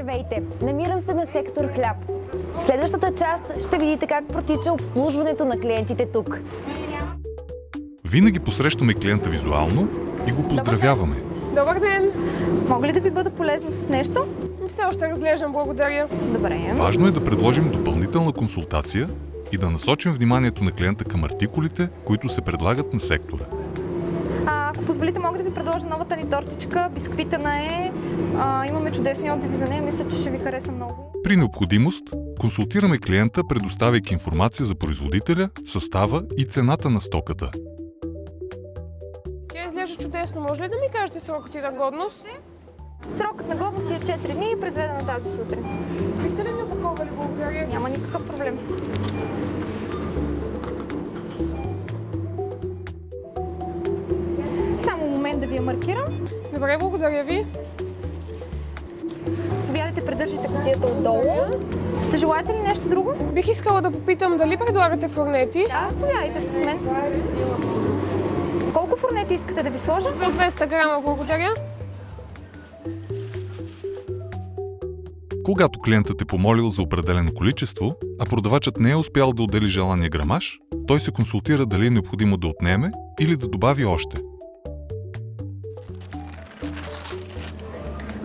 Здравейте! Намирам се на сектор хляб. В следващата част ще видите как протича обслужването на клиентите тук. Винаги посрещаме клиента визуално и го поздравяваме. Добър ден! Мога ли да ви бъда полезна с нещо? Все още разглеждам, благодаря. Добре. Важно е да предложим допълнителна консултация и да насочим вниманието на клиента към артикулите, които се предлагат на сектора. Ако позволите, мога да ви предложа новата ни тортичка. Бисквитана е. Имаме чудесни отзиви за нея. Мисля, че ще ви хареса много. При необходимост, консултираме клиента, предоставяйки информация за производителя, състава и цената на стоката. Тя изглежда чудесно. Може ли да ми кажете срокът и на годност? Срокът на годност е 4 дни и произведена тази сутрин. Бихте ли ми опаковали? Благодаря. Няма никакъв проблем. Само момент да ви я маркирам. Добре, благодаря ви. Заповядайте, придържайте кутията отдолу. Ще желаете ли нещо друго? Бих искала да попитам дали предлагате фурнети. Да, заповядайте с мен. Колко фурнети искате да ви сложа? По 200 грама, благодаря. Когато клиентът е помолил за определено количество, а продавачът не е успял да отдели желания грамаж, той се консултира дали е необходимо да отнеме или да добави още.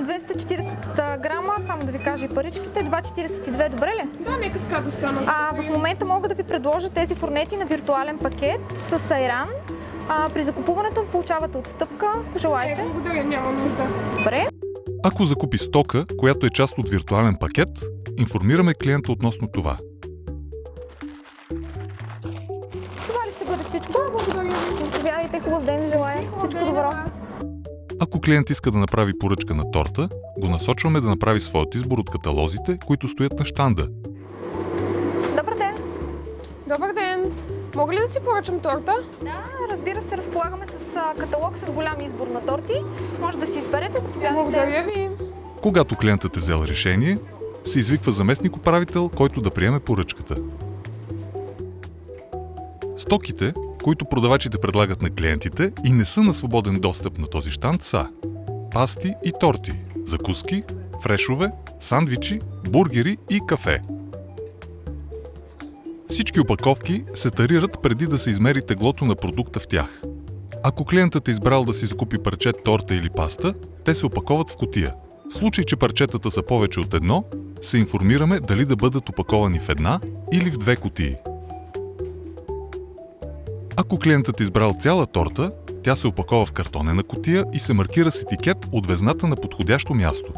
240 грама, само да ви кажа и паричките. 2,42, добре ли? Да, нека така да стана. В момента мога да ви предложа тези фурнети на виртуален пакет с айран. При закупуването получавате отстъпка, ако желаете. Благодаря, няма нужда. Добре. Ако закупи стока, която е част от виртуален пакет, информираме клиента относно това. Това ли ще бъде всичко? Благодаря ви. Заповядайте, хубав ден ви желая. Всичко добро. Ако клиент иска да направи поръчка на торта, го насочваме да направи своят избор от каталозите, които стоят на щанда. Добър ден. Добър ден. Мога ли да си поръчам торта? Да, разбира се, разполагаме с каталог с голям избор на торти. Може да си изберете, заповядайте. Благодаря ви. Когато клиентът е взел решение, се извиква заместник-управител, който да приеме поръчката. Стоките, които продавачите предлагат на клиентите и не са на свободен достъп на този щанд, са пасти и торти, закуски, фрешове, сандвичи, бургери и кафе. Всички опаковки се тарират преди да се измери теглото на продукта в тях. Ако клиентът е избрал да си закупи парче торта или паста, те се опаковат в кутия. В случай, че парчетата са повече от едно, се информираме дали да бъдат опаковани в една или в две кутии. Ако клиентът е избрал цяла торта, тя се опакова в картонена кутия и се маркира с етикет от везната на подходящо място.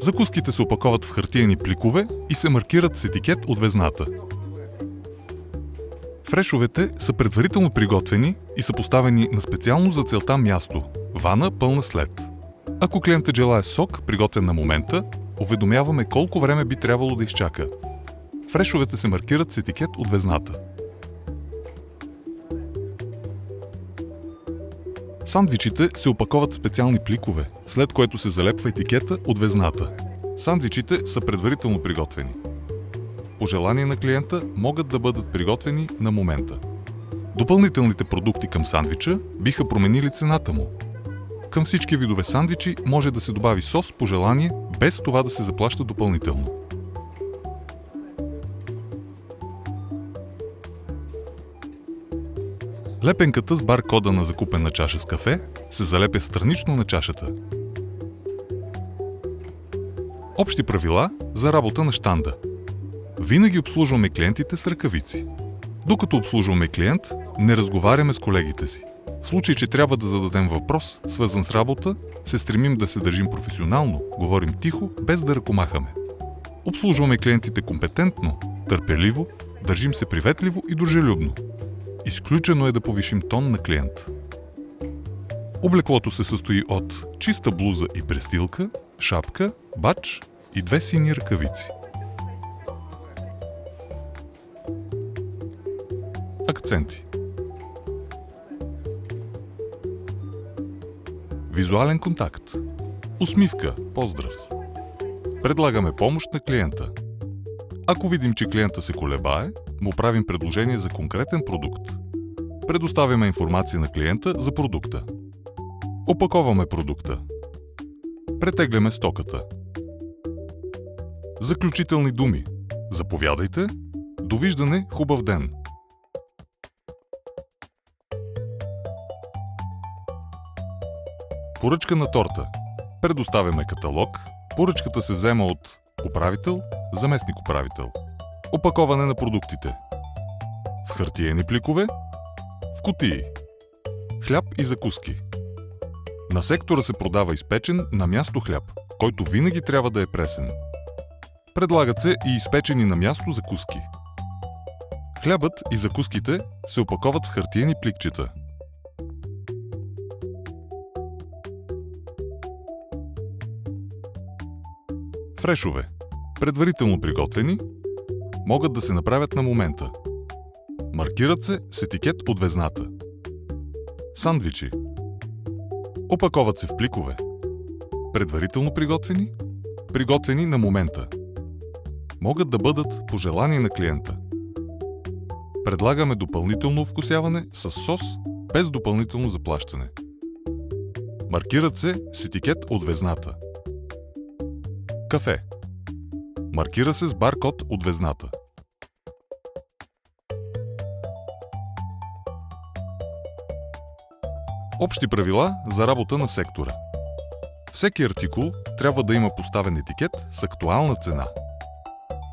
Закуските се опаковат в хартиени пликове и се маркират с етикет от везната. Фрешовете са предварително приготвени и са поставени на специално за целта място – вана пълна с лед. Ако клиентът желае сок, приготвен на момента, уведомяваме колко време би трябвало да изчака. Фрешовете се маркират с етикет от везната. Сандвичите се опаковат в специални пликове, след което се залепва етикета от везната. Сандвичите са предварително приготвени. По желание на клиента могат да бъдат приготвени на момента. Допълнителните продукти към сандвича биха променили цената му. Към всички видове сандвичи може да се добави сос по желание, без това да се заплаща допълнително. Лепенката с баркода на закупена чаша с кафе се залепя странично на чашата. Общи правила за работа на щанда. Винаги обслужваме клиентите с ръкавици. Докато обслужваме клиент, не разговаряме с колегите си. В случай, че трябва да зададем въпрос, свързан с работа, се стремим да се държим професионално, говорим тихо, без да ръкомахаме. Обслужваме клиентите компетентно, търпеливо, държим се приветливо и дружелюбно. Изключено е да повишим тон на клиент. Облеклото се състои от чиста блуза и престилка, шапка, бадж и 2 сини ръкавици. Акценти. Визуален контакт. Усмивка, поздрав. Предлагаме помощ на клиента. Ако видим, че клиента се колебае, му правим предложение за конкретен продукт. Предоставяме информация на клиента за продукта. Опаковаме продукта. Претегляме стоката. Заключителни думи. Заповядайте. Довиждане, хубав ден. Поръчка на торта. Предоставяме каталог. Поръчката се взема от управител, заместник-управител. Опаковане на продуктите. В хартиени пликове, в кутии. Хляб и закуски. На сектора се продава изпечен на място хляб, който винаги трябва да е пресен. Предлагат се и изпечени на място закуски. Хлябът и закуските се опаковат в хартиени пликчета. Фрешове. Предварително приготвени, могат да се направят на момента. Маркират се с етикет от везната. Сандвичи. Опаковат се в пликове. Предварително приготвени, приготвени на момента. Могат да бъдат по желание на клиента. Предлагаме допълнително овкусяване с сос без допълнително заплащане. Маркират се с етикет от везната. Кафе. Маркира се с баркод от везната. Общи правила за работа на сектора. Всеки артикул трябва да има поставен етикет с актуална цена.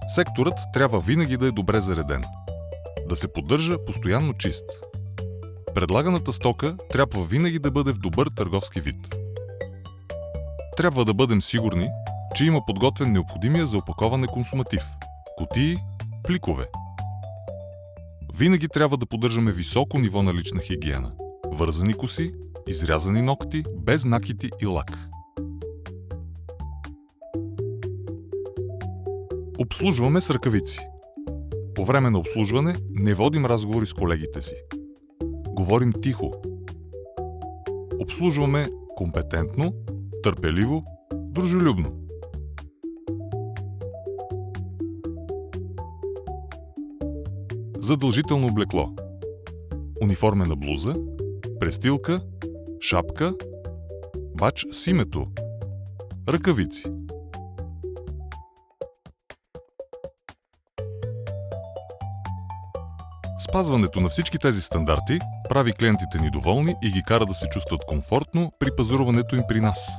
Секторът трябва винаги да е добре зареден. Да се поддържа постоянно чист. Предлаганата стока трябва винаги да бъде в добър търговски вид. Трябва да бъдем сигурни, че има подготвен необходимия за опаковане консуматив – кутии, пликове. Винаги трябва да поддържаме високо ниво на лична хигиена. Вързани коси, изрязани ногти, без накити и лак. Обслужваме с ръкавици. По време на обслужване не водим разговори с колегите си. Говорим тихо. Обслужваме компетентно, търпеливо, дружелюбно. Задължително облекло. Униформена блуза, престилка, шапка, бадж с името, ръкавици. Спазването на всички тези стандарти прави клиентите ни доволни и ги кара да се чувстват комфортно при пазаруването им при нас.